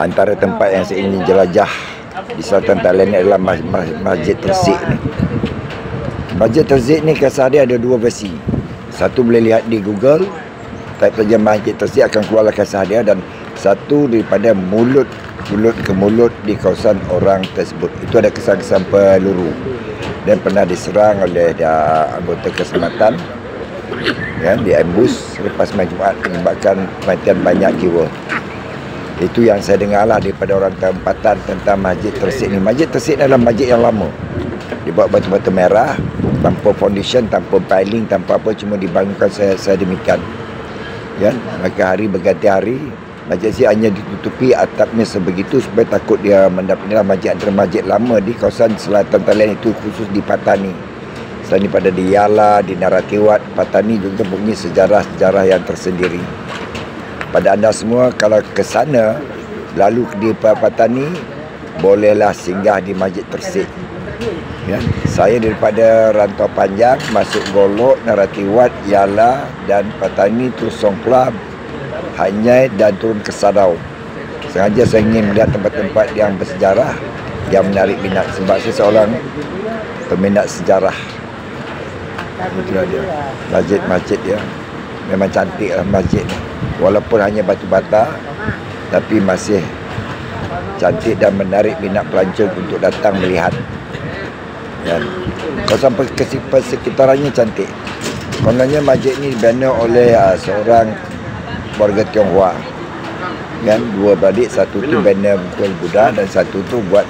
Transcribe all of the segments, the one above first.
Antara tempat yang saya ingin jelajah di selatan Thailand ni adalah Masjid Tersik ni. Masjid Tersik ni kisah dia ada dua versi. Satu boleh lihat di Google, type saja Masjid Tersik akan keluarlah kisah dia, dan satu daripada mulut ke mulut di kawasan orang tersebut. Itu ada kesan-kesan peluru dan pernah diserang oleh anggota keselamatan, di ambush selepas malam Jumaat menyebabkan kematian banyak jiwa. Itu yang saya dengar lah daripada orang tempatan tentang Masjid Tersik ni. Masjid Tersik ni adalah masjid yang lama. Dibuat batu-batu merah, tanpa foundation, tanpa piling, tanpa apa, cuma dibangunkan sedemikian. Maka hari berganti hari, masjid Tersik hanya ditutupi atapnya sebegitu supaya takut dia mendapat masjid antara masjid lama di kawasan selatan Thailand itu, khusus di Patani. Selain daripada di Yala, di Narathiwat, Patani juga punya sejarah-sejarah yang tersendiri. Pada anda semua, kalau ke sana, lalu di Patani, bolehlah singgah di Masjid Tersik. Saya daripada rantau panjang, masuk Golok, Narathiwat, Yala dan Patani, terus Songkhla, Hanyai dan turun ke Sadau. Sengaja saya ingin melihat tempat-tempat yang bersejarah, yang menarik minat, sebab saya seorang peminat sejarah. Itulah dia, masjid-masjid dia. Memang cantik lah masjid ni. Walaupun hanya batu bata, tapi masih cantik dan menarik minat pelancong untuk datang melihat. Kawasan persekitarannya cantik. Kononnya masjid ni dibina oleh seorang warga Tionghoa. Dua beradik, satu tu bina betul Buddha dan satu tu buat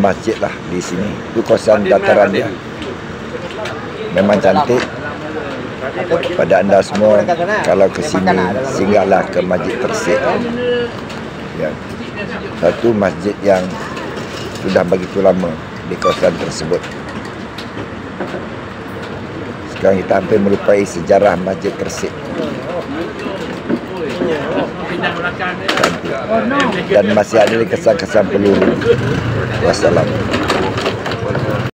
masjid lah di sini. Itu kawasan dataran dia. Memang cantik. Pada anda semua, kalau ke sini, singgahlah ke Masjid Tersik. Satu masjid yang sudah begitu lama di kawasan tersebut. Sekarang kita hampir melupai sejarah Masjid Tersik. Dan masih ada kesan-kesan peluru. Wassalam.